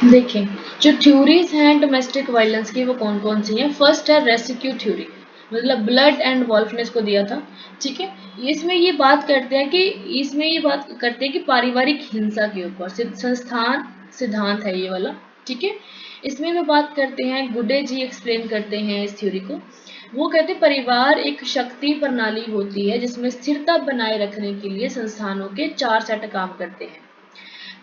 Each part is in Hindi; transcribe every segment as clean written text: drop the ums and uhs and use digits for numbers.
देखें, जो थ्योरीज हैं डोमेस्टिक वायलेंस की वो कौन कौन सी हैं। फर्स्ट है रेस्क्यू थ्योरी, मतलब ब्लड एंड वॉल्फ ने इसको दिया था। ठीक है, इसमें ये बात करते हैं कि पारिवारिक हिंसा के ऊपर संस्थान सिद्धांत है ये वाला। ठीक है, इसमें में बात करते हैं, गुडे जी एक्सप्लेन करते हैं इस थ्योरी को। वो कहते हैं परिवार एक शक्ति प्रणाली होती है जिसमें स्थिरता बनाए रखने के लिए संस्थानों के 4 सेट काम करते हैं।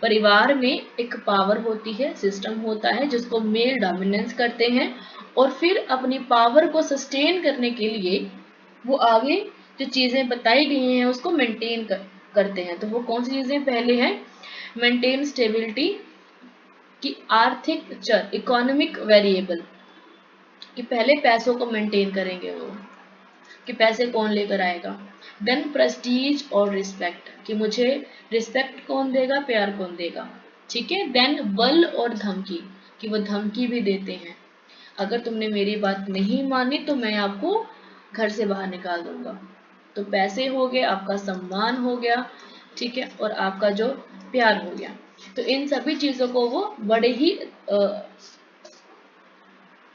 परिवार में एक पावर होती है, सिस्टम होता है जिसको मेल डोमिनेंस करते हैं, और फिर अपनी पावर को सस्टेन करने के लिए वो आगे जो चीज़ें बताई गई हैं उसको मेंटेन करते हैं। तो वो कौन सी चीज़ें, पहले है मेंटेन स्टेबिलिटी की आर्थिक चर, इकोनॉमिक वेरिएबल, कि पहले पैसों को मेंटेन करेंगे वो, कि पैसे कौन लेकर आएगा। देन प्रेस्टीज और रिस्पेक्ट, कि मुझे रिस्पेक्ट कौन देगा, प्यार कौन देगा। ठीक है, देन बल और धमकी, कि वो धमकी भी देते हैं, अगर तुमने मेरी बात नहीं मानी तो मैं आपको घर से बाहर निकाल दूंगा। तो पैसे हो गए, आपका सम्मान हो गया, ठीक है, और आपका जो प्यार हो गया। तो इन सभी चीज़ों को वो बड़े ही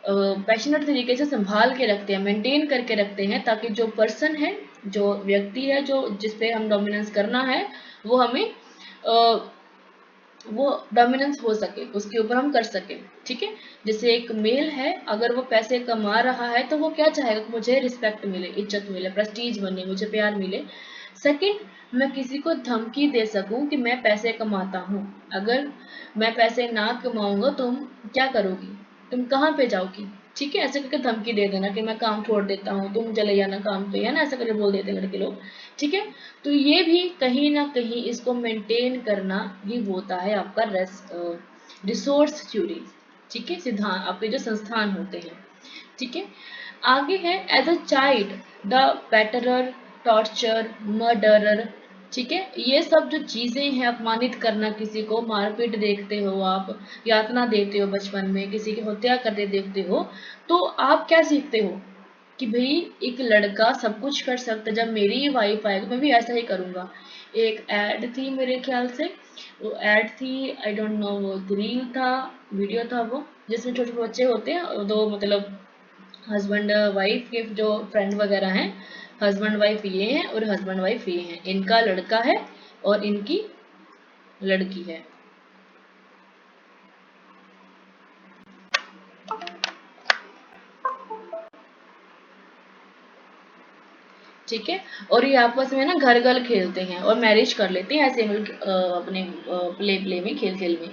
पैशनेट तरीके से संभाल के रखते हैं, मेंटेन करके रखते हैं, ताकि जो पर्सन है, जो व्यक्ति है, जो जिस पे हम डोमिनेंस करना है, वो हमें वो डोमिनेंस हो सके, उसके ऊपर हम कर सकें। ठीक है, जैसे एक मेल है, अगर वो पैसे कमा रहा है तो वो क्या चाहेगा, मुझे रिस्पेक्ट मिले, इज्जत मिले, प्रेस्टीज बने, मुझे प्यार मिले। सेकंड, मैं किसी को धमकी दे सकूं कि मैं पैसे कमाता हूं, अगर मैं पैसे ना कमाऊंगा तुम क्या करोगी, तुम कहाँ पे जाओगी। ठीक है, ऐसे करके धमकी दे देना कि मैं काम छोड़ देता हूँ, तुम चले जाना काम पे, है ना, ऐसा करके बोल देते हैं लड़के लोग। ठीक है, तो ये भी कहीं ना कहीं इसको मेंटेन करना ही होता है आपका रिसोर्स थ्योरी। ठीक है, सिद्धांत आपके जो संस्थान होते हैं। ठीक है, आगे है as a child the batterer, torturer, murderer. ठीक है, ये सब जो चीजें हैं, अपमानित करना, किसी को मारपीट देखते हो आप, यातना देते हो बचपन में, किसी की हत्या करते देखते हो, तो आप क्या सीखते हो कि भाई एक लड़का सब कुछ कर सकता है, जब मेरी वाइफ आएगी मैं भी ऐसा ही करूंगा। एक ऐड थी मेरे ख्याल से, वो ऐड थी, आई डोंट नो, वो रील था, वीडियो था वो, जिसमें छोटे छोटे बच्चे होते हैं दो, मतलब हस्बैंड वाइफ के जो फ्रेंड वगैरह हैं, हस्बैंड वाइफ ये हैं और हस्बैंड वाइफ ये हैं, इनका लड़का है और इनकी लड़की है। ठीक है, और ये आपस में ना घर घर खेलते हैं और मैरिज कर लेते हैं, ऐसे अपने प्ले में, खेल खेल में।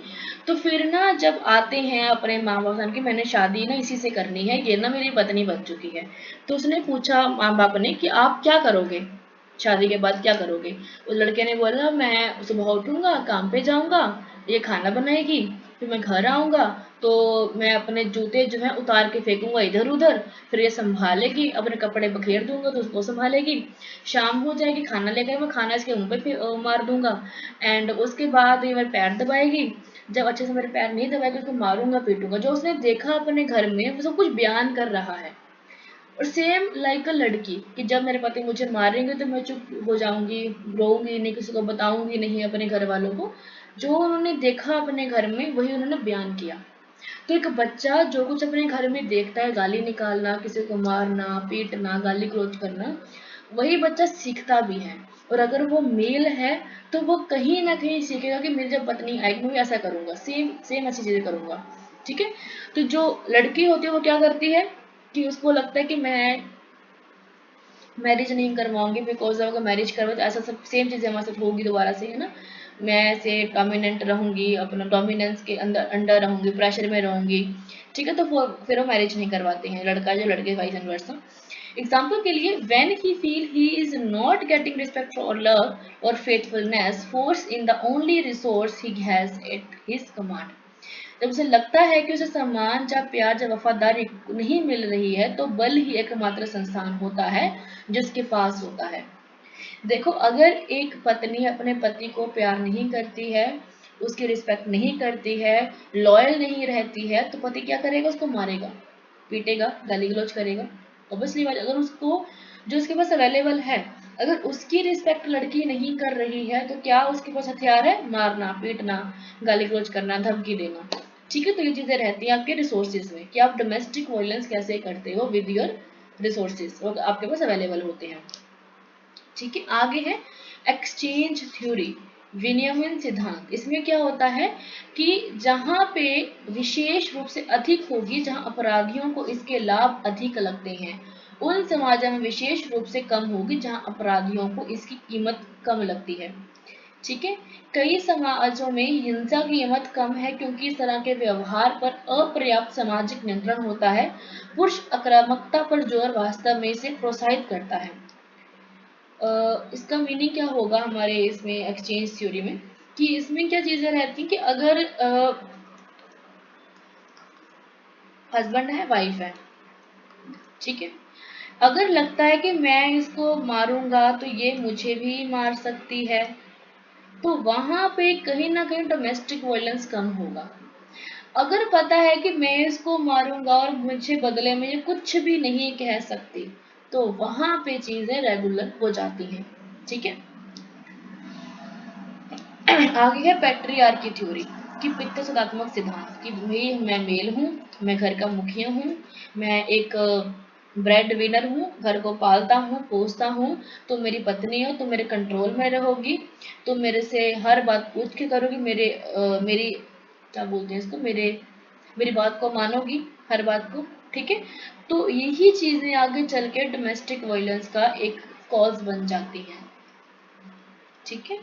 तो फिर ना जब आते हैं अपने माँ बाप से कि मैंने शादी ना इसी से करनी है, ये ना मेरी पत्नी बन चुकी है। तो उसने पूछा माँ बाप ने कि आप क्या करोगे, शादी के बाद क्या करोगे। उस लड़के ने बोला मैं सुबह उठूंगा, काम पे जाऊंगा, ये खाना बनाएगी, फिर मैं घर आऊंगा तो मैं अपने जूते जो है उतार के फेंकूंगा इधर उधर, फिर ये संभालेगी, अपने कपड़े बखेर दूंगा तो उसको संभालेगी, शाम हो जाएगी, खाना लेकर मैं खाना इसके मुंह पे मार दूंगा, एंड उसके बाद ये मेरे पैर दबाएगी, जब अच्छे से मेरे पैर नहीं दबाएगी उसको मारूंगा पीटूंगा। जो उसने देखा अपने घर में वो सब कुछ बयान कर रहा है। और सेम लाइक अ लड़की, कि जब मेरे पति मुझे मारेंगे तो मैं चुप हो जाऊंगी, रोऊंगी नहीं, किसी को बताऊंगी नहीं अपने घर वालों को। जो उन्होंने देखा अपने घर में वही उन्होंने बयान किया। तो एक बच्चा जो कुछ अपने घर में देखता है, गाली निकालना, किसी को मारना, पीटना, गाली गलौज करना, वही बच्चा सीखता भी है। और अगर वो मेल है तो वो कहीं ना कहीं सीखेगा कि मेरी जब पत्नी आएगी मैं भी ऐसा करूंगा, सेम सेम ऐसी चीजें करूंगा। ठीक है, तो जो लड़की होती है वो क्या करती है कि उसको लगता है कि मैं मैरिज नहीं करवाऊंगी, बिकॉज अगर मैरिज करवा तो ऐसा सब सेम चीज़ें हमारे साथ होगी दोबारा से, है ना, मैं ऐसे डोमिनेंट रहूंगी, अपना डोमिनेंस के अंदर अंडर रहूंगी, प्रेशर में रहूंगी। ठीक है, तो फिर वो मैरिज नहीं करवाते हैं, लड़का जो लड़के वाइस एंड वर्सा। एग्जाम्पल के लिए, when he feel he is not getting respect और लव और faithfulness, force in the only resource he has at his command. जब उसे लगता है कि उसे सम्मान या प्यार या वफादारी नहीं मिल रही है, तो बल ही एकमात्र संस्थान होता है जिसके पास होता है। देखो, अगर एक पत्नी अपने पति को प्यार नहीं करती है, उसकी रिस्पेक्ट नहीं करती है, लॉयल नहीं रहती है, तो पति क्या करेगा, उसको मारेगा, पीटेगा, गाली गलौज करेगा। ऑब्वियसली बात, अगर उसको जो उसके पास अवेलेबल है, अगर उसकी रिस्पेक्ट लड़की नहीं कर रही है तो क्या उसके पास हथियार है, मारना, पीटना, गाली गलौज करना, धमकी देना। ठीक है। तो ये चीजें रहती हैं आपके रिसोर्सेज में कि आप डोमेस्टिक वायलेंस कैसे करते हो विद योर रिसोर्सेज, वो आपके पास अवेलेबल होते हैं। ठीक है। आगे है एक्सचेंज थ्योरी, विनिमय सिद्धांत। इसमें क्या होता है कि जहां पे विशेष रूप से अधिक होगी, जहां अपराधियों को इसके लाभ अधिक लगते हैं, उन समाजों में विशेष रूप से कम होगी जहां अपराधियों को इसकी कीमत कम लगती है। ठीक है। कई समाजों में हिंसा की कीमत कम है क्योंकि इस तरह के व्यवहार पर अपर्याप्त सामाजिक नियंत्रण होता है। पुरुष आक्रामकता पर जोर वास्तव में इसे प्रोत्साहित करता है। इसका मीनिंग क्या होगा हमारे इसमें एक्सचेंज थ्योरी में, कि इसमें क्या चीजें रहती कि अगर हस्बैंड है, वाइफ है, ठीक है, अगर लगता है कि मैं इसको मारूंगा तो ये मुझे भी मार सकती है, तो वहां पे कहीं ना कहीं डोमेस्टिक वायलेंस कम होगा। अगर पता है कि मैं इसको मारूंगा और मुझे बदले में ये कुछ भी नहीं कह सकती, तो वहां पे चीजें रेगुलर हो जाती हैं। ठीक है। आगे है पैट्रियार्की थ्योरी, कि पितृसत्तात्मक सिद्धांत, कि भाई मैं मेल हूँ, मैं घर का मुखिया हूँ, मैं एक ब्रेड विनर हूँ, घर को पालता हूँ पोसता हूँ, तुम मेरी पत्नी हो, तुम मेरे कंट्रोल में रहोगी, तुम मेरे से हर बात पूछ के करोगी, मेरी क्या बोलते हैं इसको, मेरी बात को मानोगी, हर बात को। ठीक है। तो यही चीजें आगे चल के डोमेस्टिक वायलेंस का एक कॉज बन जाती हैं। ठीक है।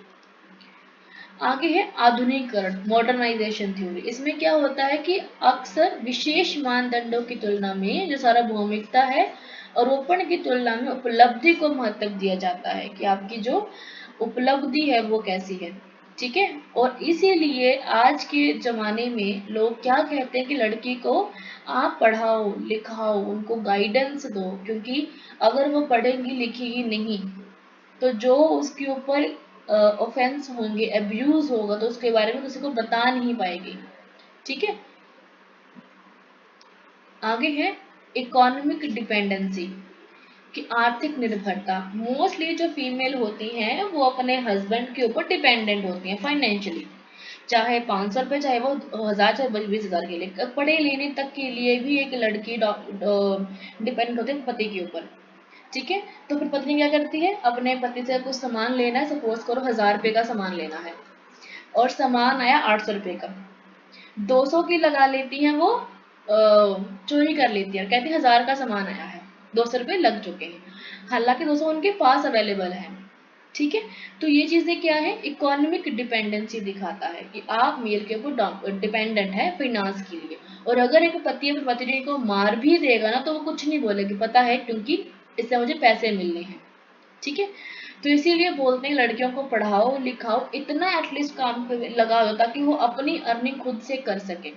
आगे है आधुनिकीकरण, मॉडर्नाइजेशन थ्योरी। इसमें क्या होता है कि अक्सर विशेष मानदंडों की तुलना में जो सार्वभौमिकता है, आरोपण की तुलना में उपलब्धि को महत्व दिया जाता है कि आपकी जो उपलब्धि है वो कैसी है। ठीक है। और इसीलिए आज के जमाने में लोग क्या कहते हैं कि लड़की को आप पढ़ाओ लिखाओ, उनको गाइडेंस दो, क्योंकि अगर वो पढ़ेगी लिखेगी नहीं तो जो उसके ऊपर ऑफेंस होंगे, अब्यूज होगा, तो उसके बारे में किसी को बता नहीं पाएगी। ठीक है। आगे है इकोनॉमिक डिपेंडेंसी, कि आर्थिक निर्भरता। मोस्टली जो फीमेल होती हैं वो अपने हस्बैंड के ऊपर डिपेंडेंट होती हैं फाइनेंशियली, चाहे 500 रुपये, चाहे वो 1000, चाहे 20,000 के लिए, पढ़े लेने तक के लिए भी एक लड़की डिपेंड होती है पति के ऊपर। ठीक है। तो फिर पत्नी क्या करती है, अपने पति से कुछ सामान लेना है, सपोज करो 1000 रुपये का सामान लेना है, और सामान आया 800 रुपये का, 200 की लगा लेती है वो, चोरी कर लेती है, कहती है 1000 का सामान आया है, 200 रुपये लग चुके हैं, हालांकि 200 उनके पास अवेलेबल है। ठीक है। तो ये चीजें क्या है, इकोनॉमिक डिपेंडेंसी दिखाता है कि आप मेल के ऊपर डिपेंडेंट है फाइनेंस के लिए। और अगर एक पति अपनी पत्नी को मार भी देगा ना तो वो कुछ नहीं बोलेगी, पता है क्योंकि इससे मुझे पैसे मिलने हैं। ठीक है। तो इसीलिए बोलते हैं लड़कियों को पढ़ाओ लिखाओ, इतना एटलीस्ट काम पे लगा दो ताकि वो अपनी अर्निंग खुद से कर सके,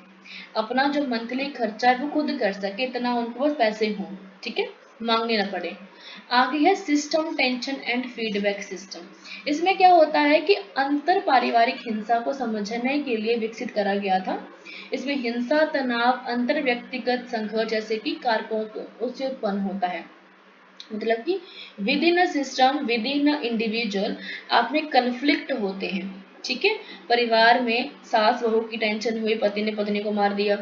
अपना जो मंथली खर्चा है वो खुद कर सके, इतना उनको पास पैसे हों। ठीक है। मांगने ना पड़े। आगे है system tension and feedback system. इसमें क्या होता है कि अंतर पारिवारिक हिंसा को समझने के लिए विकसित करा गया था। इसमें हिंसा तनाव अंतर व्यक्तिगत संघर्ष जैसे कि कारकों उससे उत्पन्न होता है, मतलब कि with in a system, with in a individual आप में कन्फ्लिक्ट होते हैं। ठीक है। परिवार में सास बहू की टेंशन हुई, पति ने पत्नी को मार दिया।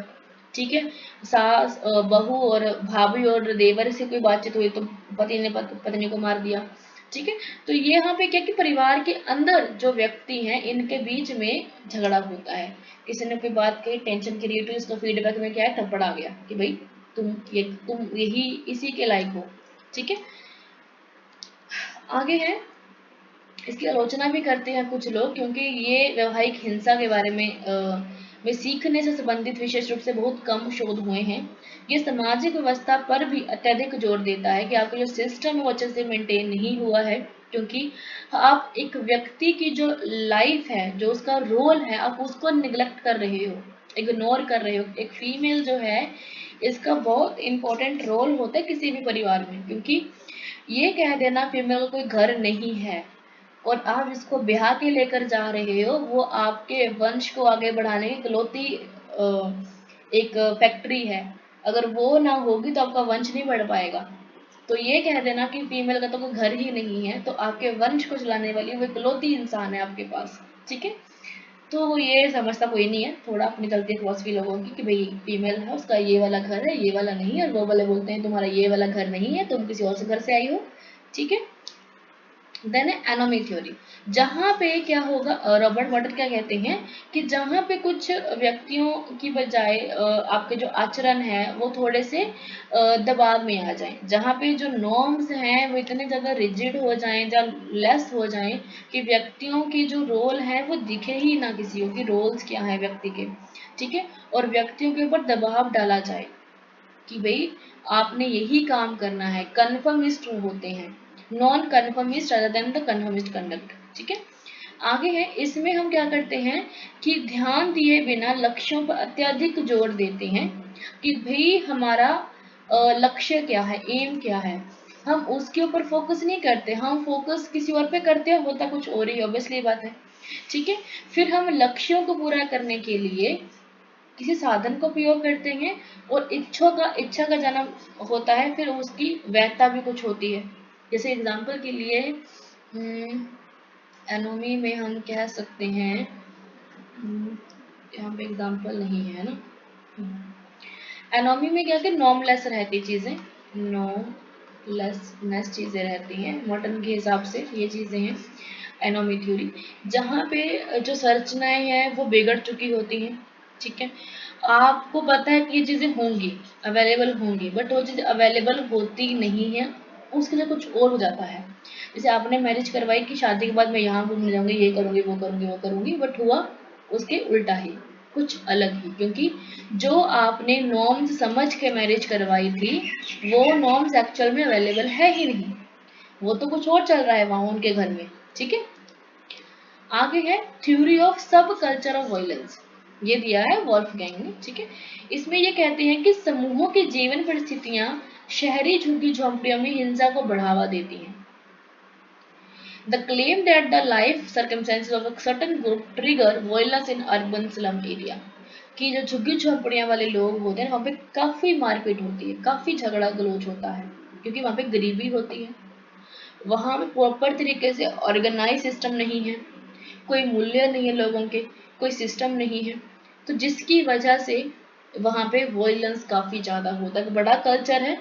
ठीक है। सास बहू और भाभी और देवर से कोई बातचीत हुई तो पति ने पत्नी को मार दिया। ठीक है। तो ये यहाँ पे क्या कि परिवार के अंदर जो व्यक्ति हैं इनके बीच में झगड़ा होता है, किसी ने कोई बात कही, टेंशन क्रिएट हुई, उसको फीडबैक में क्या है, थप्पड़ आ गया कि भाई तुम यही इसी के लायक हो। ठीक है। आगे है, इसकी आलोचना भी करते हैं कुछ लोग, क्योंकि ये वैवाहिक हिंसा के बारे में सीखने से संबंधित विशेष रूप से बहुत कम शोध हुए हैं। ये सामाजिक व्यवस्था पर भी अत्यधिक जोर देता है कि आपका जो सिस्टम है वो अच्छे से मेंटेन नहीं हुआ है, क्योंकि आप एक व्यक्ति की जो लाइफ है, जो उसका रोल है, आप उसको निगलेक्ट कर रहे हो, इग्नोर कर रहे हो। एक फीमेल जो है इसका बहुत इंपॉर्टेंट रोल होता है किसी भी परिवार में, क्योंकि ये कह देना फीमेल कोई घर नहीं है और आप इसको ब्याह के लेकर जा रहे हो, वो आपके वंश को आगे बढ़ाने की इकलौती एक फैक्ट्री है, अगर वो ना होगी तो आपका वंश नहीं बढ़ पाएगा। तो ये कह देना कि फीमेल का तो कोई घर ही नहीं है, तो आपके वंश को चलाने वाली वो इकलौती इंसान है आपके पास। ठीक है। तो ये समझता कोई नहीं है, थोड़ा अपनी चलती है फिलोसफी लोगों की कि भाई फीमेल है उसका ये वाला घर है, ये वाला नहीं है, और वो वाले बोलते हैं तुम्हारा ये वाला घर नहीं है, तुम किसी और से घर से आई हो, ठीक है। देन है एनोमी थ्योरी, जहाँ पे क्या होगा, रॉबर्ट वाटर क्या कहते हैं कि जहाँ पे कुछ व्यक्तियों की बजाय आपके जो आचरण है वो थोड़े से दबाव में आ जाएं, जहाँ पे जो नॉर्म्स हैं वो इतने ज़्यादा रिजिड हो जाएं या लेस हो जाएं कि व्यक्तियों की जो रोल है वो दिखे ही ना किसी को कि रोल्स क्या है व्यक्ति के, ठीक है, और व्यक्तियों के ऊपर दबाव डाला जाए कि भाई आपने यही काम करना है, कन्फर्मिस्ट होते हैं, non conformist other than the conformist conduct, ठीक है। आगे है, इसमें हम क्या करते हैं कि ध्यान दिए बिना लक्ष्यों पर अत्यधिक जोर देते हैं कि भाई हमारा लक्ष्य क्या है, एम क्या है, हम उसके ऊपर फोकस नहीं करते, हम फोकस किसी और पे करते हैं, होता कुछ और ही, ऑब्वियसली बात है, ठीक है। फिर हम लक्ष्यों को पूरा करने के लिए किसी साधन का उपयोग करते हैं, और इच्छा का जन्म होता है, फिर उसकी वैधता भी कुछ होती है। जैसे एग्जाम्पल के लिए एनोमी में हम कह सकते हैं, यहाँ पे एग्जाम्पल नहीं है ना, एनोमी में क्या कि नॉर्मलेस रहती चीजें, नॉर्मलेसनेस चीजें रहती हैं मॉडर्न के हिसाब से, ये चीजें हैं एनोमी थ्योरी, जहाँ पे जो संरचनाएं हैं वो बिगड़ चुकी होती हैं, ठीक है। आपको पता है कि ये चीजें होंगी, अवेलेबल होंगी, बट वो चीजें अवेलेबल होती नहीं है, उसके लिए कुछ और हो जाता है। जैसे आपने मैरिज करवाई कि शादी के बाद मैं यहाँ घूमने जाऊंगी, ये करूंगी, वो करूंगी, वो करूंगी, बट हुआ उसके उल्टा ही, कुछ अलग ही, क्योंकि जो आपने नॉर्म्स समझ के मैरिज करवाई थी वो नॉर्म्स एक्चुअल में अवेलेबल है ही नहीं, वो तो कुछ और चल रहा है वहां उनके घर में, ठीक है। आगे है थ्योरी ऑफ सब कल्चर ऑफ वायलेंस, ये दिया है वॉल्फगैंग ने, ठीक है। इसमें ये कहते हैं कि समूहों की जीवन परिस्थितियां शहरी झुग्गी झोंपड़ियों में हिंसा को बढ़ावा देती हैं। The claim that the life circumstances of a certain group trigger violence in urban slum area, कि जो झुग्गी झोंपड़ियां वाले लोग होते हैं वहाँ पे काफ़ी मारपीट होती है, काफ़ी झगड़ा गलोच होता है, क्योंकि वहाँ पे गरीबी होती है, वहाँ पे प्रॉपर तरीके से ऑर्गेनाइज सिस्टम नहीं है, कोई मूल्य नहीं है लोगों के, कोई सिस्टम नहीं है, तो जिसकी वजह से वहाँ पे वॉयलेंस काफ़ी ज़्यादा होता है, बड़ा कल्चर है,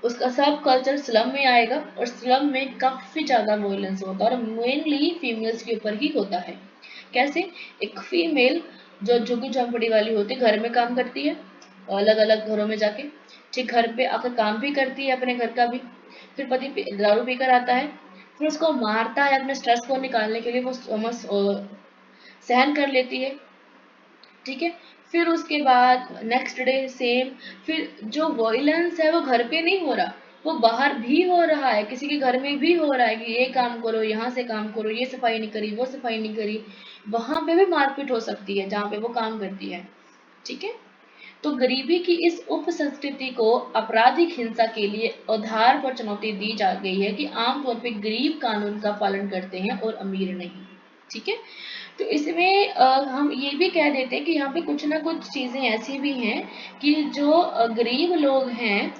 उसका सब कल्चर स्लम में आएगा, और स्लम में काफ़ी ज़्यादा वॉयलेंस होता है, और मेनली फीमेल्स के ऊपर ही होता है। कैसे, एक फीमेल जो झुग्गी झोंपड़ी वाली होती है घर में काम करती है, अलग अलग घरों में जाके, ठीक, घर पे आकर काम भी करती है अपने घर का भी, फिर पति दारू पीकर आता है, फिर उसको मारता है, अपने स्ट्रेस को निकालने के लिए वो सहन कर लेती है, ठीक है। फिर उसके बाद नेक्स्ट डे सेम, फिर जो वॉयलेंस है वो घर पे नहीं हो रहा, वो बाहर भी हो रहा है, किसी के घर में भी हो रहा है कि ये काम करो, यहाँ से काम करो, ये सफाई नहीं करी, वो सफाई नहीं करी, वहां पे भी मारपीट हो सकती है जहाँ पे वो काम करती है, ठीक है। तो गरीबी की इस उप संस्कृति को आपराधिक हिंसा के लिए आधार पर चुनौती दी जा गई है कि आमतौर पर गरीब कानून का पालन करते हैं और अमीर नहीं, ठीक है। तो इसमें हम ये भी कह देते हैं कि यहाँ पे कुछ ना कुछ चीज़ें ऐसी भी हैं कि जो गरीब लोग हैं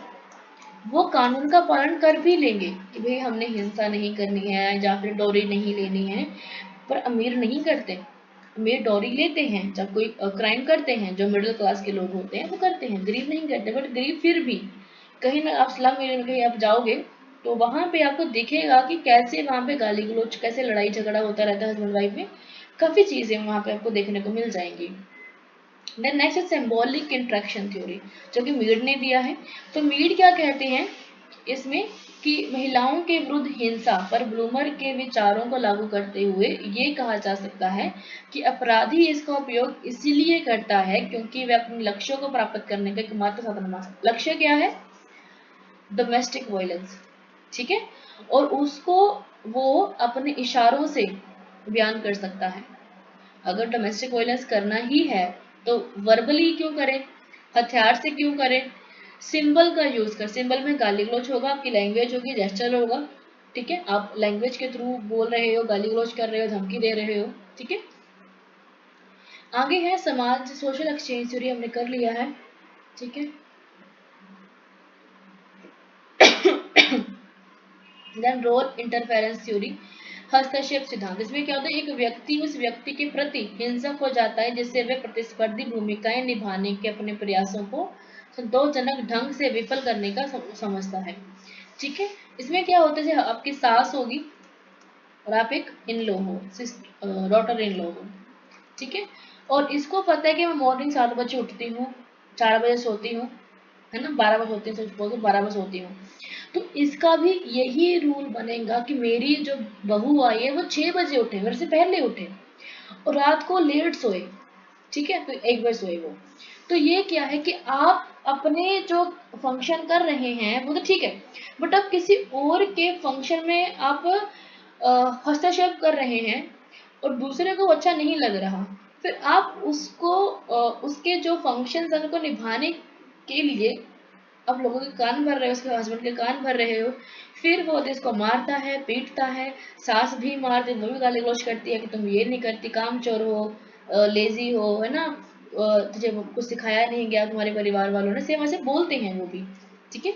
वो कानून का पालन कर भी लेंगे कि भाई हमने हिंसा नहीं करनी है या फिर डोरी नहीं लेनी है, पर अमीर नहीं करते, अमीर डोरी लेते हैं जब कोई क्राइम करते हैं, जो मिडिल क्लास के लोग होते हैं वो करते हैं, गरीब नहीं करते, बट गरीब फिर भी कहीं ना, आप स्लम एरिया में कहीं आप जाओगे तो वहां पे आपको दिखेगा कि कैसे वहां पे गाली गलौज, कैसे लड़ाई झगड़ा होता रहता है हस्बैंड वाइफ में, काफ़ी चीज़ें वहाँ पे आपको देखने को मिल जाएंगी। देन नेक्स्ट है सिंबॉलिक इंट्रैक्शन थ्योरी, जो कि मीड ने दिया है। तो मीड क्या कहते हैं इसमें कि महिलाओं के विरुद्ध हिंसा पर ब्लूमर के विचारों को लागू करते हुए ये कहा जा सकता है कि अपराधी इसका उपयोग इसीलिए करता है क्योंकि वह अपने लक्ष्यों को प्राप्त करने का एकमात्र साधन मान सकता है। लक्ष्य क्या है? डोमेस्टिक वायलेंस, ठीक है, और उसको वो अपने इशारों से बयान कर सकता है। अगर डोमेस्टिक वायलेंस करना ही है तो वर्बली क्यों करें, हथियार से क्यों करें, सिंबल का यूज कर, सिंबल में गाली गलौज होगा, आपकी लैंग्वेज होगी, जेस्चर होगा, ठीक है, आप लैंग्वेज के थ्रू बोल रहे हो, गाली गलौज कर रहे हो, धमकी दे रहे हो, ठीक है। आगे है समाज सोशल एक्सचेंज थ्योरी, हमने कर लिया है, ठीक है। देन रोल इंटरफेरेंस थ्योरी, हस्तक्षेप सिद्धांत, इसमें क्या होता है, एक व्यक्ति उस व्यक्ति के प्रति हिंसक हो जाता है जिससे वह प्रतिस्पर्धी भूमिकाएं निभाने के अपने प्रयासों को संतोषजनक ढंग से विफल करने का समझता है। ठीक है, इसमें क्या होता है, आपकी सास होगी और आप एक इन लो हो, डॉटर इन लो हो, ठीक है, और इसको पता है कि मैं मॉर्निंग 7 बजे उठती हूँ, 4 बजे सोती हूँ, है ना, 12 बजे सोती हूँ, सच बोल तो 12 बजे सोती हूँ, तो इसका भी यही रूल बनेगा कि मेरी जो बहू आई है वो 6 बजे उठे, मेरे से पहले उठे और रात को लेट सोए, ठीक है, तो 1 बजे सोए वो। तो ये क्या है कि आप अपने जो फंक्शन कर रहे हैं वो तो ठीक है, बट अब किसी और के फंक्शन में आप हस्तक्षेप कर रहे हैं और दूसरे को अच्छा नहीं लग रहा, फिर आप उसको उसके जो फंक्शन है उनको निभाने के लिए आप लोगों के कान भर रहे हो, उसके हस्बैंड के कान भर रहे हो, फिर वो इसको मारता है, पीटता है, सास भी मारती, वो भी गाली गलौज करती है कि तुम ये नहीं करती, कामचोर हो, लेजी हो, है ना, तुझे कुछ सिखाया नहीं गया तुम्हारे परिवार वालों ने, सेम ऐसे बोलते हैं वो भी। ठीक है,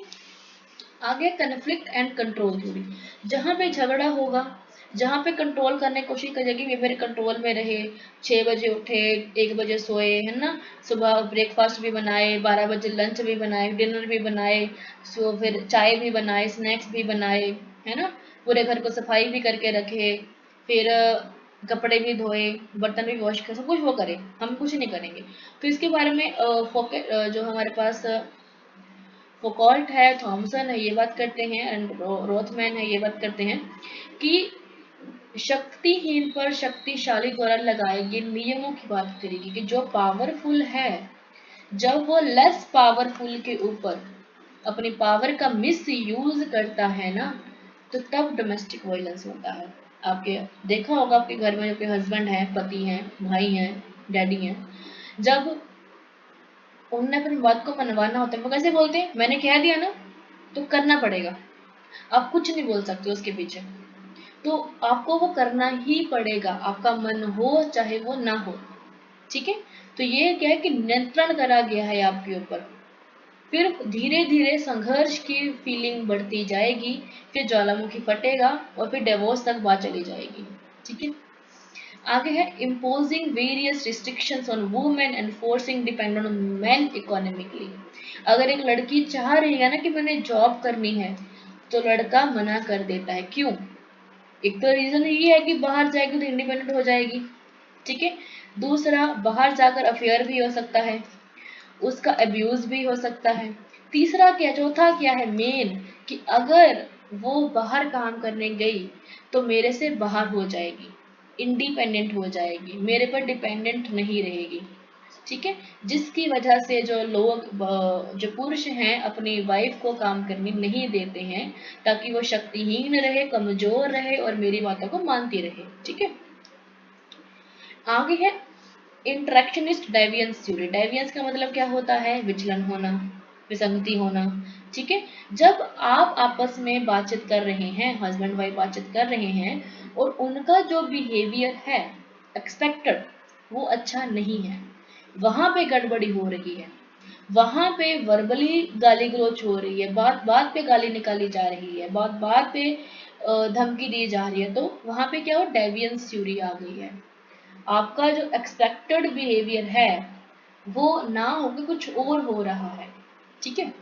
आगे कन्फ्लिक्ट एंड कंट्रोल थ्योरी, जहाँ पे झगड़ा होगा, जहाँ पे कंट्रोल करने की कोशिश करेगी ये मेरे कंट्रोल में रहे, 6 बजे उठे, 1 बजे सोए, है ना, सुबह ब्रेकफास्ट भी बनाए, 12 बजे लंच भी बनाए, डिनर भी बनाए, सो फिर चाय भी बनाए, स्नैक्स भी बनाए, है ना, पूरे घर को सफाई भी करके रखे, फिर कपड़े भी धोए, बर्तन भी वॉश कर, सब कुछ वो करे, हम कुछ नहीं करेंगे। तो इसके बारे में जो हमारे पास फोकॉल्ट है, थॉमसन है, ये बात करते हैं, एंड रोथमैन है, ये बात करते हैं कि शक्तिहीन पर शक्तिशाली द्वारा लगाए गए नियमों की बात करेगी कि जो पावरफुल है जब वो लेस पावरफुल के ऊपर अपनी पावर का मिस यूज करता है ना, तो तब डोमेस्टिक वायलेंस होता है। आपके देखा होगा आपके घर में जो कोई हस्बैंड है, पति हैं, भाई हैं, डैडी हैं, जब उन्हें अपनी बात को मनवाना होता है वो कैसे बोलते हैं, मैंने कह दिया ना तो करना पड़ेगा, आप कुछ नहीं बोल सकते उसके पीछे, तो आपको वो करना ही पड़ेगा, आपका मन हो चाहे वो ना हो। ठीक है, तो ये क्या है कि नियंत्रण करा गया है आपके ऊपर, फिर धीरे धीरे संघर्ष की फीलिंग बढ़ती जाएगी, फिर ज्वालामुखी फटेगा और फिर डिवोर्स तक बात चली जाएगी। ठीक है, आगे है imposing various restrictions on women and forcing dependent on men economically। अगर एक लड़की चाह रही है ना कि मैंने जॉब करनी है, तो लड़का मना कर देता है, क्यों? एक तो रीजन ये है कि बाहर जाएगी तो इंडिपेंडेंट हो जाएगी, ठीक है, दूसरा बाहर जाकर अफेयर भी हो सकता है, उसका अब्यूज भी हो सकता है, तीसरा क्या, चौथा क्या है मेन, कि अगर वो बाहर काम करने गई तो मेरे से बाहर हो जाएगी, इंडिपेंडेंट हो जाएगी, मेरे पर डिपेंडेंट नहीं रहेगी। ठीक है, जिसकी वजह से जो लोग जो पुरुष हैं अपनी वाइफ को काम करने नहीं देते हैं, ताकि वो शक्तिहीन रहे, कमजोर रहे और मेरी बातों को मानती रहे। ठीक है, आगे है इंटरेक्शनिस्ट डेवियंस थ्योरी। डेवियंस का मतलब क्या होता है, विचलन होना, विसंगति होना। ठीक है, जब आप आपस में बातचीत कर रहे हैं, हस्बैंड वाइफ बातचीत कर रहे हैं और उनका जो बिहेवियर है एक्सपेक्टेड वो अच्छा नहीं है, वहां पे गड़बड़ी हो रही है, वहां पे वर्बली गाली गलोच हो रही है, बात बात पे गाली निकाली जा रही है, बात बात पे धमकी दी जा रही है, तो वहां पे क्या हो, डेवियंस थ्योरी आ गई है। आपका जो एक्सपेक्टेड बिहेवियर है वो ना होकर कुछ और हो रहा है। ठीक है,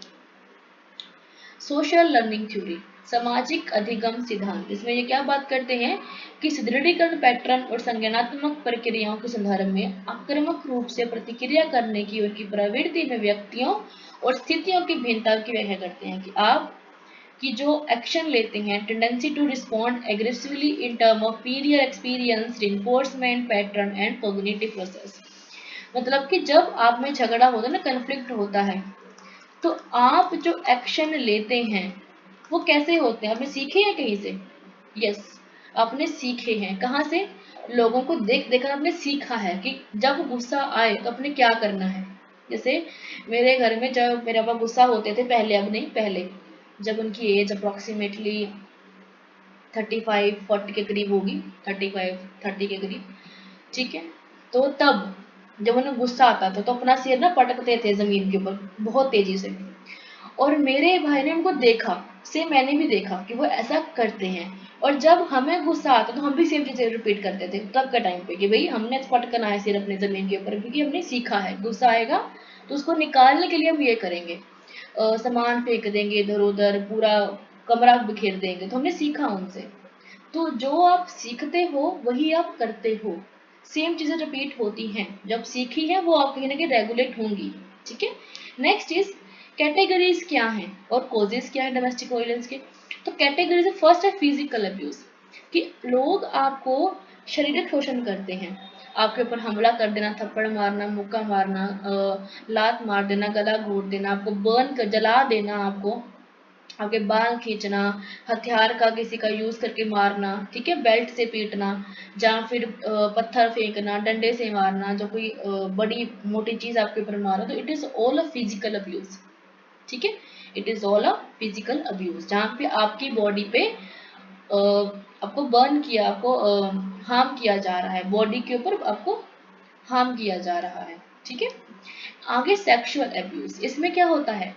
सोशल लर्निंग थ्योरी, सामाजिक अधिगम सिद्धांत, इसमें ये क्या बात करते हैं कि सुदृढ़ीकरण पैटर्न और संज्ञानात्मक प्रक्रियाओं के संदर्भ में आक्रामक रूप से प्रतिक्रिया करने की उनकी प्रवृत्ति में व्यक्तियों और स्थितियों की भिन्नता की व्याख्या करते हैं कि आप कि जो एक्शन लेते हैं, tendency to respond aggressively in term of prior experience, reinforcement pattern and cognitive process. मतलब कि जब आप में झगड़ा होता है ना, कन्फ्लिक्ट होता है, तो आप जो एक्शन लेते हैं वो कैसे होते हैं, आपने सीखे हैं कहीं से? यस, आपने सीखे हैं, कहाँ से? लोगों को देख देख कर आपने सीखा है कि जब गुस्सा आए तो आपने क्या करना है। जैसे मेरे घर में जब मेरे पापा गुस्सा होते थे, पहले, अब नहीं, पहले जब उनकी एज अप्रोक्सीमेटली 35-40 के करीब होगी, 35-30 के करीब, ठीक है, तो तब जब उन्हें गुस्सा आता था तो अपना सिर ना पटकते थे जमीन के ऊपर बहुत तेजी से, और मेरे भाई ने उनको देखा, सेम मैंने भी देखा कि वो ऐसा करते हैं। और जब हमें गुस्सा आता तो हम भी सेम चीजें रिपीट करते थे तब के टाइम पे कि भाई हमने पटकना है सिर अपने जमीन के ऊपर, क्योंकि हमने सीखा है गुस्सा आएगा तो उसको निकालने के लिए हम ये करेंगे, सामान फेंक देंगे इधर उधर, पूरा कमरा बिखेर देंगे, तो हमने सीखा उनसे। तो जो आप सीखते हो वही आप करते हो, सेम चीजें रिपीट होती हैं, जब सीखी है वो आप कहीं ना कहीं रेगुलेट होंगी। ठीक है। नेक्स्ट इज कैटेगरीज क्या हैं और कॉजेज क्या है डोमेस्टिक वायलेंस के। तो कैटेगरीज फर्स्ट है फिजिकल अब्यूज, कि लोग आपको शारीरिक शोषण करते हैं, आपके ऊपर हमला कर देना, थप्पड़ मारना, मुक्का मारना, लात मार देना, गला घोट देना, आपको बर्न कर जला देना, आपको आपके बाल खींचना, हथियार का किसी का यूज करके मारना, ठीक है, बेल्ट से पीटना, या फिर पत्थर फेंकना, डंडे से मारना, जो कोई बड़ी मोटी चीज आपके ऊपर मारा, तो it is all a physical abuse. ठीक है। It is all a physical abuse, जहाँ पे आपकी बॉडी पे आपको बर्न किया, आपको हार्म किया जा रहा है, बॉडी के ऊपर आपको हार्म किया जा रहा है। ठीक है। आगे सेक्सुअल अब्यूज, इसमें क्या होता है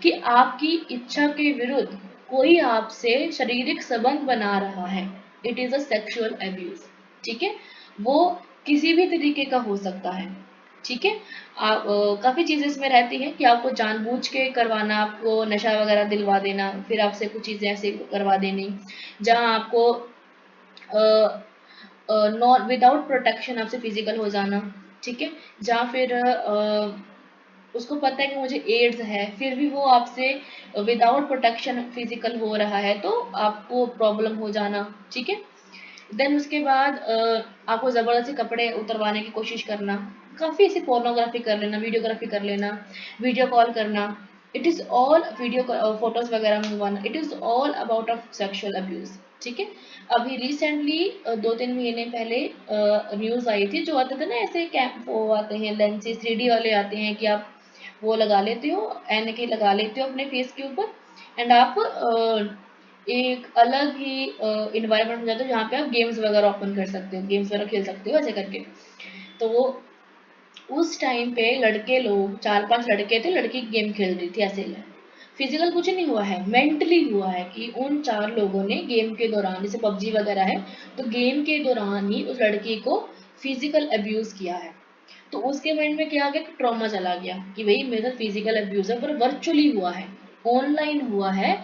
कि आपकी इच्छा के विरुद्ध कोई आपसे शारीरिक संबंध बना रहा है, it is a sexual abuse. ठीक है। वो किसी भी तरीके का हो सकता है। ठीक है। आप काफी चीजें इसमें रहती हैं कि आपको जानबूझ के करवाना, आपको नशा वगैरह दिलवा देना, फिर आपसे कुछ चीजें ऐसे करवा देनी, जहां आपको नॉन विदाउट प्रोटेक्शन आपसे फिजिकल हो जाना। ठीक है। जहाँ फिर उसको पता है कि मुझे एड्स है, फिर भी वो आपसे विदाउट प्रोटेक्शन फिजिकल हो रहा है, तो आपको प्रॉब्लम हो जाना। ठीक है। देन उसके बाद आपको जबरदस्ती कपड़े उतरवाने की कोशिश करना, काफी ऐसी पोर्नोग्राफी कर लेना, वीडियोग्राफी कर लेना, वीडियो कॉल करना, it is all video photos वगैरह मंगवाना, it is all about of sexual abuse. ठीक है। अभी रिसेंटली 2-3 महीने पहले न्यूज आई थी, जो आते थे ना ऐसे कैंप, वो आते हैं लेंसेज 3D वाले आते हैं, कि आप वो लगा लेते हो, ऐनक लगा लेते हो अपने फेस के ऊपर, एंड आप एक अलग ही इन्वायरमेंट में जाते हो, जहाँ पे आप गेम्स वगैरह ओपन कर सकते हो, गेम्स वगैरह खेल सकते हो ऐसे करके। तो वो उस टाइम पे लड़के लोग 4-5 लड़के थे, लड़की गेम खेल रही थी ऐसे। फिजिकल कुछ नहीं हुआ है, मेंटली हुआ है कि उन 4 लोगों ने गेम के दौरान, जैसे पबजी वगैरह है, तो गेम के दौरान ही उस लड़की को फिजिकल अब्यूज किया है। तो उसके माइंड में क्या आ गया, ट्रॉमा चला गया कि भाई मेरे साथ फिजिकल अब्यूज है, पर वर्चुअली हुआ है, ऑनलाइन हुआ है,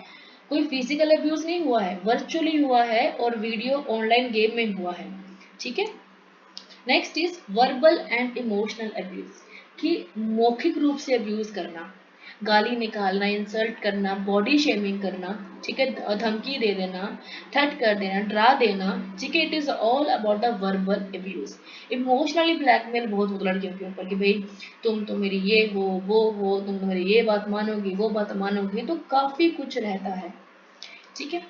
कोई फिजिकल अब्यूज नहीं हुआ है, वर्चुअली हुआ है, और वीडियो ऑनलाइन गेम में हुआ है। ठीक है। Next is verbal and emotional abuse, कि मौखिक रूप से अब्यूज करना, गाली निकालना, इंसल्ट करना, बॉडी शेमिंग करना, ठीक है, धमकी दे देना, थ्रेट कर देना, डरा देना। ठीक है। It is all about the verbal abuse. Emotionally blackmail बहुत होता है लड़कियों के ऊपर, कि भाई तुम तो मेरी ये हो, वो हो, तुम तो मेरी ये बात मानोगी, वो बात मानोगी, तो काफी कुछ रहता है। ठीक है।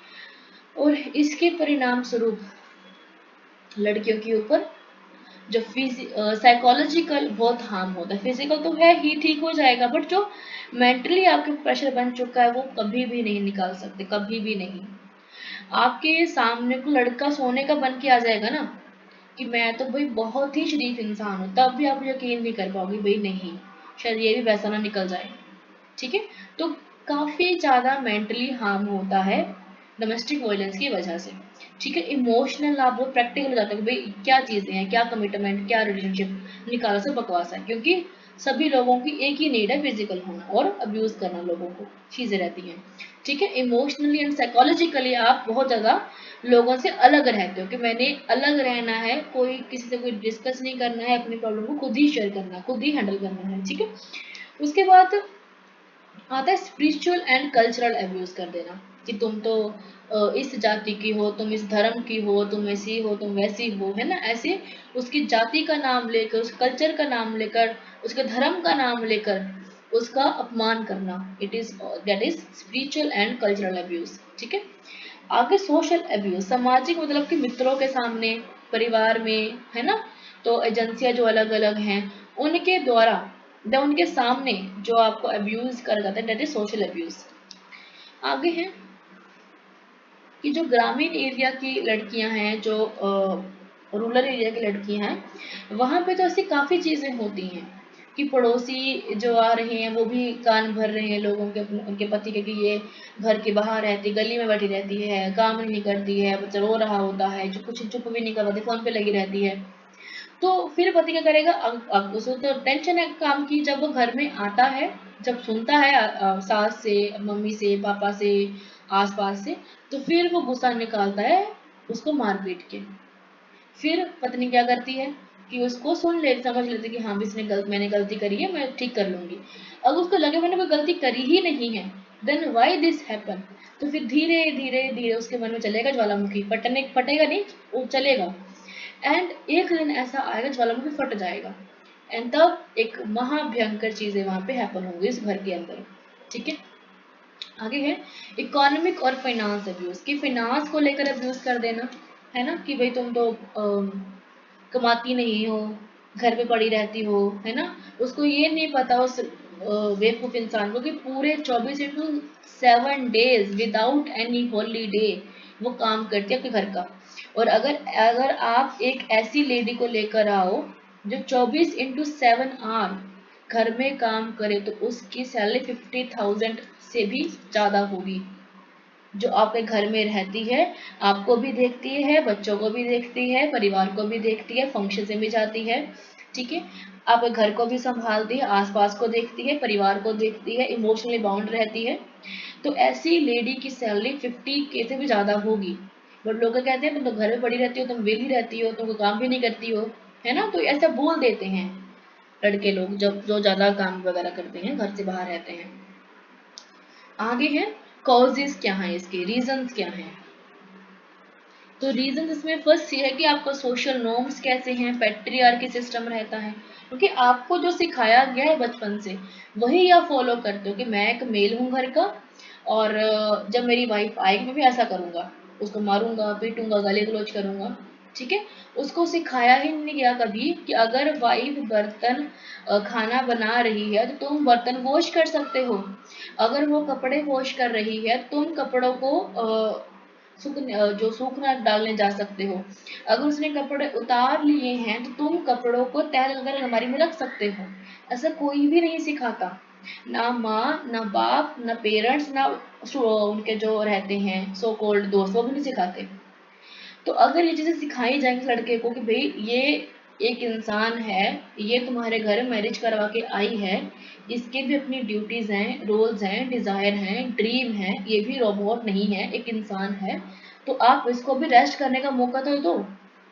और इसके परिणाम स्वरूप लड़कियों के ऊपर जो साइकोलॉजिकल बहुत हार्म होता है, फिजिकल तो है ही, ठीक हो जाएगा, बट जो मेंटली आपके प्रेशर बन चुका है वो कभी भी नहीं निकाल सकते, कभी भी नहीं। आपके सामने को लड़का सोने का बन के आ जाएगा ना, कि मैं तो भाई बहुत ही शरीफ इंसान हूँ, तब भी आप यकीन नहीं कर पाओगे, भाई नहीं, शायद ये भी वैसा ना निकल जाए। ठीक है। तो काफी ज्यादा मेंटली हार्म होता है डोमेस्टिक वायलेंस की वजह से। ठीक है। इमोशनल आप बहुत प्रैक्टिकल हो जाते हैं कि भाई क्या चीजें हैं, क्या कमिटमेंट, क्या रिलेशनशिप, निकाला से बकवास है, क्योंकि सभी लोगों की एक ही नीड है, फिजिकल होना और अब्यूज करना, लोगों को चीजें रहती हैं। ठीक है। इमोशनली एंड साइकोलॉजिकली आप बहुत ज्यादा लोगों से अलग रहते हो, कि मैंने अलग रहना है, कोई किसी से कोई डिस्कस नहीं करना है, अपनी प्रॉब्लम को खुद ही शेयर करना, खुद ही हैंडल करना है। ठीक है। उसके बाद आता है स्पिरिचुअल एंड कल्चरल अब्यूज कर देना, कि तुम तो इस जाति की हो, तुम इस धर्म की हो, तुम ऐसी हो, तुम वैसी हो, है ना, ऐसे उसकी जाति का नाम लेकर, उस कल्चर का नाम लेकर, उसके धर्म का नाम लेकर उसका अपमान करना, it is that is spiritual and cultural abuse. ठीक है। आगे सोशल अब्यूज, सामाजिक मतलब कि मित्रों के सामने, परिवार में, है ना, तो एजेंसियां जो अलग अलग हैं उनके द्वारा, उनके सामने जो आपको अब्यूज करा जाता है, दैट इज सोशल अब्यूज। आगे है कि जो ग्रामीण एरिया की लड़कियां हैं, जो रूरल एरिया की लड़कियां हैं, वहां पे तो ऐसी काफी चीजें होती हैं, कि पड़ोसी जो आ रहे हैं वो भी कान भर रहे हैं लोगों के, उनके पति के, कि ये घर के बाहर रहती, गली में बैठी रहती है, काम नहीं करती है, बच्चा रो रहा होता है, जो कुछ चुप भी नहीं कर पाती, फोन पे लगी रहती है। तो फिर पति क्या करेगा, अब उसको तो टेंशन है काम की, जब वो घर में आता है, जब सुनता है सास से, मम्मी से, पापा से, आसपास से, तो फिर वो गुस्सा निकालता है उसको मार पीट के। फिर पत्नी क्या करती है कि उसको सुन ले, समझ लेती कि हाँ भी इसने मैंने गलती करी है, मैं ठीक कर लूंगी। अगर उसको लगे मैंने कोई गलती करी ही नहीं है, देन व्हाई दिस हैपन, तो फिर धीरे धीरे धीरे उसके मन में चलेगा ज्वालामुखी, फटेगा नहीं, वो चलेगा। एंड एक दिन ऐसा आएगा ज्वालामुखी फट जाएगा, एंड तब एक महाभयंकर चीजें वहां पे हैपन होंगी इस घर के अंदर। ठीक है, आगे है इकोनॉमिक और फाइनेंस अब्यूज, कि फाइनेंस को लेकर अब्यूज कर देना, है ना, कि भाई तुम तो कमाती नहीं हो, घर पे पड़ी रहती हो, है ना। उसको ये नहीं पता उस बेवकूफ इंसान को कि पूरे 24/7 डेज विदाउट एनी हॉलीडे वो काम करती है आपके घर का। और अगर अगर आप एक ऐसी लेडी को लेकर आओ जो 24/7 आवर घर में काम करे, तो उसकी सैलरी 50,000 से भी ज्यादा होगी। जो आपके घर में रहती है, आपको भी देखती है, बच्चों को भी देखती है, परिवार को भी देखती है, फंक्शन से भी जाती है। ठीक है, आपके घर को भी संभालती है, आसपास को देखती है, परिवार को देखती है, इमोशनली बाउंड रहती है। तो ऐसी लेडी की सैलरी 50K से भी ज्यादा होगी। बट लोग कहते हैं तुम तो घर में पड़ी रहती हो, तुम वेली रहती हो, तुम काम भी नहीं करती हो, है ना। तो ऐसा बोल देते हैं लड़के लोग, जब जो ज्यादा काम वगैरह करते हैं, घर से बाहर रहते हैं। आगे है कॉजेज क्या है, इसके रीजंस क्या हैं। तो रीजन इसमें फर्स्ट ये है कि आपका सोशल नॉर्म्स कैसे हैं, पैट्रियार्की सिस्टम रहता है, क्योंकि आपको जो सिखाया गया है बचपन से वही आप फॉलो करते हो कि मैं एक मेल हूँ घर का, और जब मेरी वाइफ आएगी मैं भी ऐसा करूंगा, उसको मारूंगा, पीटूंगा, गाली गलौज करूंगा। ठीक है, उसको सिखाया ही नहीं गया कभी कि अगर वाइफ बर्तन खाना बना रही है तो तुम बर्तन वॉश कर सकते हो, अगर वो कपड़े वॉश कर रही है तुम कपड़ों को जो सूखना डालने जा सकते हो, अगर उसने कपड़े उतार लिए हैं तो तुम कपड़ों को तह कर अलमारी में रख सकते हो। ऐसा कोई भी नहीं सिखाता, ना माँ, ना बाप, ना पेरेंट्स, ना उनके जो रहते हैं सो कॉल्ड दोस्त, वो भी नहीं सिखाते। तो अगर ये चीजें सिखाई जाएंगी लड़के को कि भाई ये एक इंसान है, ये तुम्हारे घर मैरिज करवा के आई है, इसके भी अपनी ड्यूटीज हैं, रोल्स हैं, डिजायर हैं, ड्रीम है, ये भी रोबोट नहीं है, एक इंसान है, तो आप इसको भी रेस्ट करने का मौका तो दो।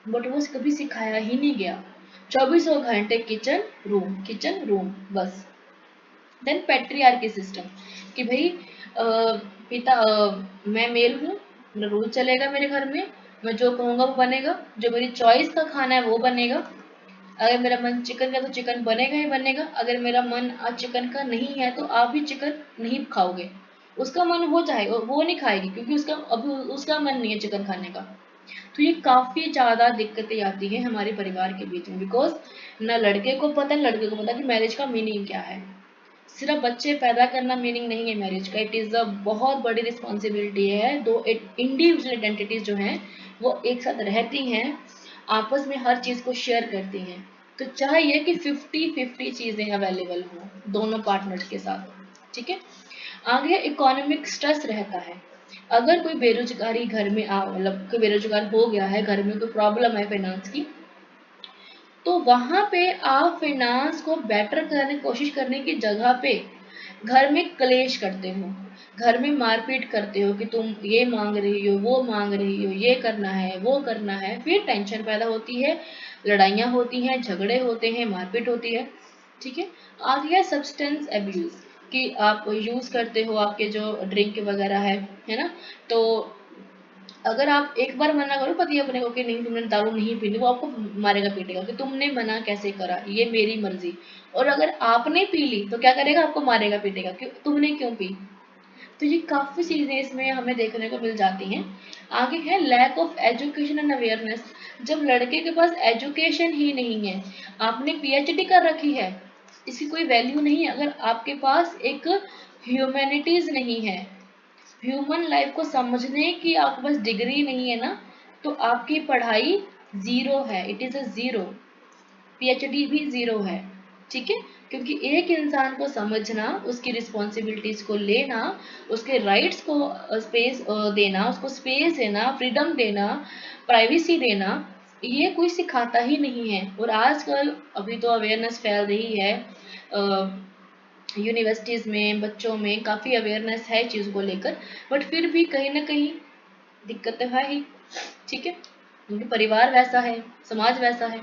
बट वो कभी सिखाया ही नहीं गया, 24 घंटे किचन रूम बस। देन पैट्रियार्की सिस्टम, कि भाई मैं मेल हूँ, मेरा रूल चलेगा मेरे घर में, मैं जो कहूँगा वो बनेगा, जो मेरी चॉइस का खाना है वो बनेगा। अगर मेरा मन चिकन का तो चिकन बनेगा ही बनेगा, अगर मेरा मन आज चिकन का नहीं है तो आप भी चिकन नहीं खाओगे। उसका मन हो जाएगा, वो नहीं खाएगी क्योंकि उसका अभी उसका मन नहीं है चिकन खाने का। तो ये काफी ज्यादा दिक्कतें आती हैं हमारे परिवार के बीच में, बिकॉज ना लड़के को पता, लड़के को पता कि मैरिज का मीनिंग क्या है। सिर्फ बच्चे पैदा करना मीनिंग नहीं है मैरिज का, इट इज़ अ बहुत बड़ी रिस्पॉन्सिबिलिटी है। दो इंडिविजुअल आइडेंटिटीज जो हैं वो एक साथ रहती हैं, आपस में हर चीज़ को शेयर करती हैं। तो चाहिए कि 50-50 चीज़ें अवेलेबल हों दोनों पार्टनर्स के साथ। ठीक है, आगे इकोनॉमिक स्ट्रेस रहता है। अगर कोई बेरोजगारी घर में मतलब कोई बेरोजगार हो गया है घर में, कोई प्रॉब्लम है फाइनेंस की, तो वहां पे आप फाइनेंस को बेटर करने की कोशिश करने की जगह पे घर में क्लेश करते हो, घर में मारपीट करते हो कि तुम ये मांग रही हो, वो मांग रही हो, ये करना है, वो करना है, फिर टेंशन पैदा होती है, लड़ाइयाँ होती हैं, झगड़े होते हैं, मारपीट होती है। ठीक है, आ गया सब्सटेंस एब्यूज, कि आप यूज करते हो आपके जो ड्रिंक वगैरह है ना। तो अगर आप एक बार मना करो पति अपने को कि नहीं तुमने दारू नहीं पीनी, वो आपको मारेगा पीटेगा कि तुमने मना कैसे करा, ये मेरी मर्जी। और अगर आपने पी ली तो क्या करेगा, आपको मारेगा पीटेगा, क्यों, तुमने क्यों पी। तो ये काफी चीजें इसमें हमें देखने को मिल जाती हैं। आगे है lack of education and awareness, जब लड़के के पास एजुकेशन ही नहीं है, आपने पीएचडी कर रखी है, इसकी कोई वैल्यू नहीं है अगर आपके पास एक ह्यूमैनिटीज नहीं है, ह्यूमन लाइफ को समझने की आपके पास डिग्री नहीं है ना, तो आपकी पढ़ाई जीरो है, it is a zero, PhD भी जीरो है। ठीक है, क्योंकि एक इंसान को समझना, उसकी रिस्पॉन्सिबिलिटीज को लेना, उसके राइट्स को स्पेस देना, उसको स्पेस देना, फ्रीडम देना, प्राइवेसी देना, ये कोई सिखाता ही नहीं है। और आजकल अभी तो अवेयरनेस फैल रही है, यूनिवर्सिटीज़ में, बच्चों में काफ़ी अवेयरनेस है चीज़ को लेकर, बट फिर भी कहीं ना कहीं दिक्कत तो है ही। ठीक है, क्योंकि परिवार वैसा है, समाज वैसा है।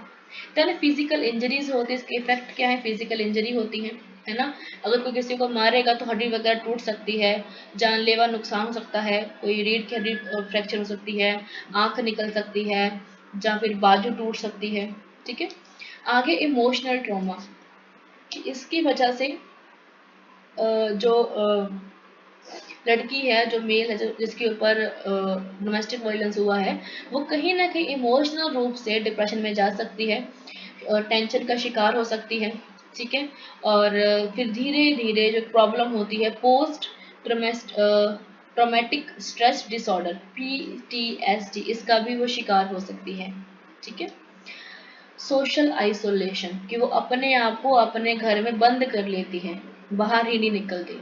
देन फिजिकल इंजरीज होती है, इसके इफेक्ट क्या है? फिजिकल इंजरी होती है ना। अगर कोई किसी को मारेगा तो हड्डी वगैरह टूट सकती है, जानलेवा नुकसान हो सकता है, कोई रीढ़ की हड्डी फ्रैक्चर हो सकती है, आंख निकल सकती है, या फिर बाजू टूट सकती है। ठीक है, आगे इमोशनल ट्रॉमा, इसकी वजह से जो लड़की है, जो मेल है, जो जिसके ऊपर डोमेस्टिक वायलेंस हुआ है, वो कहीं ना कहीं इमोशनल रूप से डिप्रेशन में जा सकती है, टेंशन का शिकार हो सकती है। ठीक है, और फिर धीरे धीरे जो प्रॉब्लम होती है, post traumatic stress disorder, PTSD, इसका भी वो शिकार हो सकती है। ठीक है, सोशल आइसोलेशन, कि वो अपने आप को अपने घर में बंद कर लेती है, बाहर ही नहीं निकलती,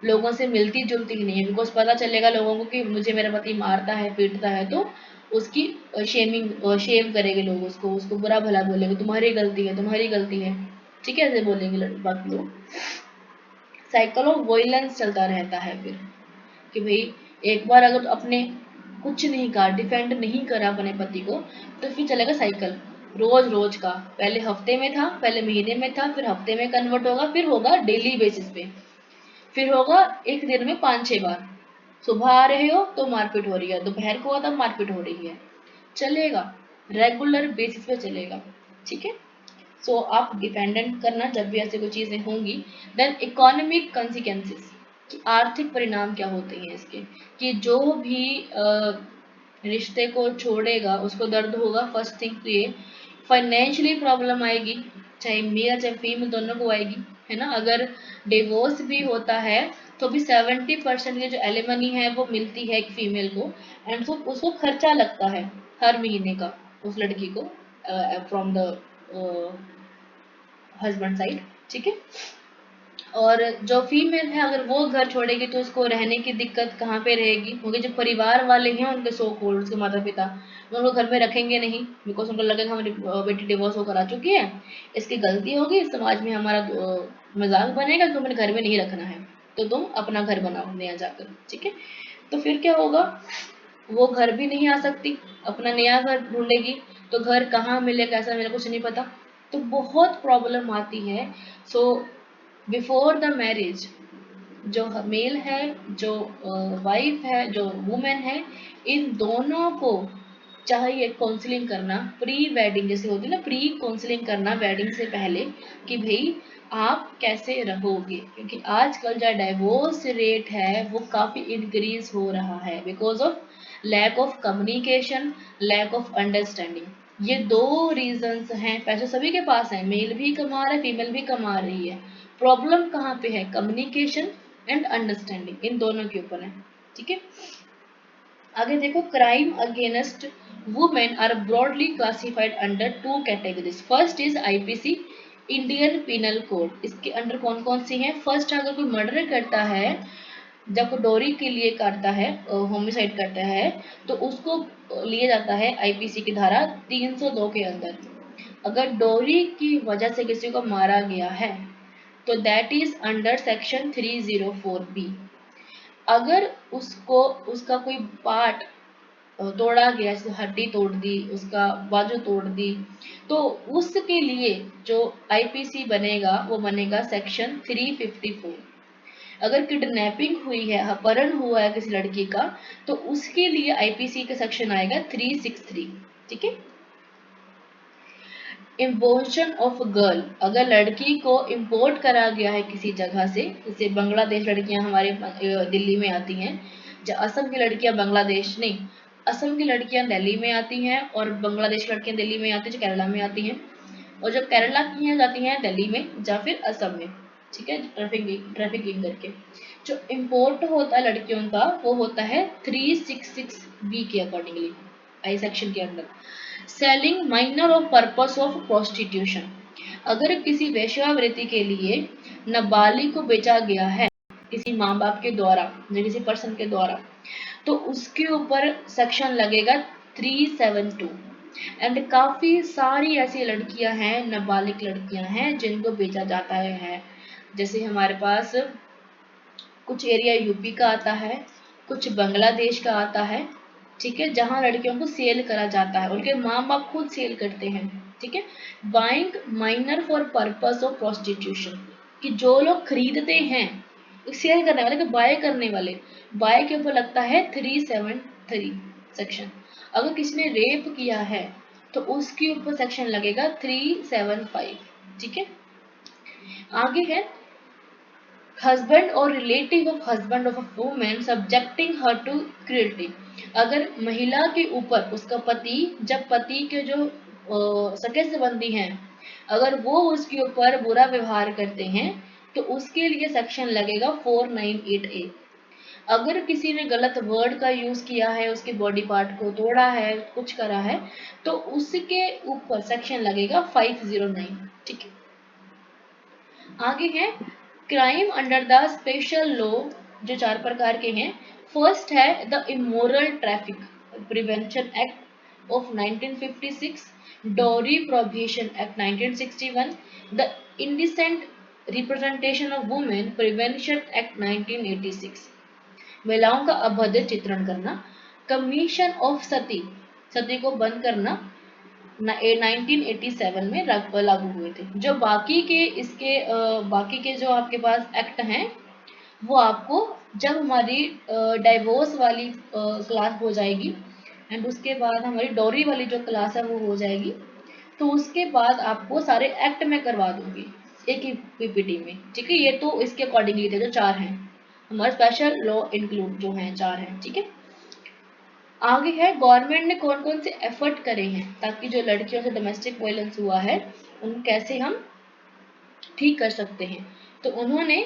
लोगों से मिलती जुलती ही नहीं है, बिकॉज पता चलेगा लोगों को कि मुझे मेरा पति मारता है, पीटता है, तो उसकी शेम करेंगे लोग, उसको उसको बुरा भला बोलेंगे, तुम्हारी गलती है, तुम्हारी गलती है। ठीक है, ऐसे बोलेंगे बाकी लोग। साइकिल ऑफ वॉयलेंस चलता रहता है फिर, कि भाई एक बार अगर तो अपने कुछ नहीं कहा, डिफेंड नहीं करा अपने पति को, तो फिर चलेगा साइकिल, रोज रोज का। पहले हफ्ते में था, पहले महीने में था, फिर हफ्ते में कन्वर्ट होगा, फिर होगा डेली बेसिस पे, फिर होगा एक दिन में 5-6 बार। सुबह आ रहे हो तो मारपीट हो रही है, दोपहर को हुआ तब मारपीट हो रही है, चलेगा, रेगुलर बेसिस पे चलेगा। ठीक है, सो आप डिपेंडेंट करना जब भी ऐसी कोई चीज़ें होंगी। देन इकोनॉमिक कंसिक्वेंसेस, कि आर्थिक परिणाम क्या होते हैं इसके, कि जो भी रिश्ते को छोड़ेगा उसको दर्द होगा। फर्स्ट थिंग तो ये फाइनेंशियली प्रॉब्लम आएगी, चाहे मेल चाहे फीमेल दोनों को आएगी, है ना। अगर डिवोर्स भी होता है तो भी 70% की जो एलिमनी है वो मिलती है एक फीमेल को, एंड तो उसको खर्चा लगता है हर महीने का उस लड़की को, फ्रॉम द हस्बैंड साइड। ठीक है, और जो फीमेल है अगर वो घर छोड़ेगी तो उसको रहने की दिक्कत कहाँ पे रहेगी, क्योंकि जो परिवार वाले हैं उनके सो कॉल्ड, उसके माता पिता, वो उनको घर में रखेंगे नहीं, बिकॉज उनको लगेगा हमारी बेटी डिवोर्स होकर आ चुकी है, इसकी गलती होगी, समाज में हमारा मजाक बनेगा कि तुम्हें घर में नहीं रखना है, तो तुम अपना घर बनाओ नया जाकर। ठीक है, तो फिर क्या होगा, वो घर भी नहीं आ सकती, अपना नया घर ढूंढेगी, तो घर कहाँ मिले, कैसा मिले, कुछ नहीं पता, तो बहुत प्रॉब्लम आती है। सो बिफोर द मैरिज, जो मेल है, जो वाइफ है, जो वुमेन है, इन दोनों को चाहिए काउंसलिंग करना, प्री वेडिंग जैसे होती है ना, प्री काउंसलिंग करना वेडिंग से पहले, कि भाई आप कैसे रहोगे, क्योंकि आजकल जो डाइवोर्स रेट है वो काफ़ी इंक्रीज हो रहा है, because of lack of communication, lack of understanding. ये दो रीजंस हैं। पैसे सभी के पास हैं, मेल भी कमा रहा है, फीमेल भी कमा रही है, प्रॉब्लम कहाँ पे है? कम्युनिकेशन एंड अंडरस्टैंडिंग, इन दोनों के ऊपर है। ठीक है, आगे देखो, crime against women are broadly classified under 2 categories. First is IPC, Indian penal code. इसके अंडर कौन कौन सी हैं? फर्स्ट, अगर कोई मर्डर करता है, जब डोरी के लिए करता है, होमिसाइड करता है, तो उसको लिया जाता है IPC की धारा 302 के अंदर। अगर डोरी की वजह से किसी को मारा गया है तो that is under section 304B। अगर उसको उसका कोई पार्ट तोड़ा गया, जैसे हड्डी तोड़ दी, उसका बाजू तोड़ दी, तो उसके लिए जो IPC बनेगा वो बनेगा सेक्शन 354। अगर किडनैपिंग हुई है, अपहरण हुआ है किसी लड़की का, तो उसके लिए IPC का सेक्शन आएगा 363। ठीक है, इम्पोर्शन ऑफ गर्ल, अगर लड़की को इम्पोर्ट करा गया है किसी जगह से, जैसे बांग्लादेश लड़कियां हमारे दिल्ली में आती हैं, असम की लड़कियां बांग्लादेश नहीं, असम की लड़कियां दिल्ली में आती हैं, और बांग्लादेश की लड़कियां दिल्ली में आती हैं, जो केरला में आती हैं, और जो केरला की हैं जाती हैं दिल्ली में या फिर असम में। ठीक है, ट्रैफिकिंग करके जो इम्पोर्ट होता है लड़कियों का, वो होता है 366B के अकॉर्डिंगली, आई सेक्शन के अंदर। Selling minor of purpose of prostitution, अगर किसी वेश्यावृत्ति के लिए नाबालिग को बेचा गया है किसी माँ बाप के द्वारा या किसी पर्सन के द्वारा, तो उसके ऊपर सेक्शन लगेगा 372। एंड काफी सारी ऐसी लड़कियां हैं, नाबालिग लड़कियां हैं जिनको बेचा जाता है। जैसे हमारे पास कुछ एरिया यूपी का आता है, कुछ बांग्लादेश का आता है, ठीक है, जहाँ लड़कियों को सेल करा जाता है, उनके माँ बाप खुद सेल करते हैं, ठीक है। Buying minor for purpose of prostitution, कि जो लोग खरीदते हैं, सेल करने वाले, बाय करने वाले, बाय के ऊपर लगता है 373 सेक्शन। अगर किसी ने रेप किया है तो उसके ऊपर सेक्शन लगेगा 375, ठीक है। आगे है हस्बैंड और relative of husband of a women subjecting her to cruelty. अगर महिला के ऊपर उसका पति, जब पति के जो सगे संबंधी हैं, अगर वो उसके ऊपर बुरा व्यवहार करते हैं तो उसके लिए सेक्शन लगेगा 498A। अगर किसी ने गलत वर्ड का यूज किया है, उसके बॉडी पार्ट को तोड़ा है, कुछ करा है, तो उसके ऊपर सेक्शन लगेगा 509, ठीक है। आगे है crime under the special law, जो 4 प्रकार के हैं। फर्स्ट है the immoral traffic prevention act of 1956, dowry prohibition act 1961, the indecent representation of women prevention act 1986, महिलाओं का अभद्र चित्रण करना, कमीशन ऑफ सती, सती को बंद करना 1987 में लागू हुए थे। जो बाकी के इसके बाकी के जो आपके पास एक्ट हैं, वो आपको जब हमारी डाइवोर्स वाली क्लास हो जाएगी एंड उसके बाद हमारी डॉरी वाली जो क्लास है वो हो जाएगी, तो उसके बाद आपको सारे एक्ट में करवा दूंगी एक ही पीपीटी में, ठीक है। ये तो इसके अकॉर्डिंगली थे जो 4 हैं, हमारे स्पेशल लॉ इंक्लूड जो हैं 4 हैं, ठीक है। आगे है गवर्नमेंट ने कौन कौन से एफर्ट करे हैं ताकि जो लड़कियों से डोमेस्टिक वायलेंस हुआ है उन कैसे हम ठीक कर सकते हैं। तो उन्होंने,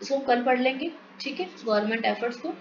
इसको कल पढ़ लेंगे, ठीक है, गवर्नमेंट एफर्ट्स को।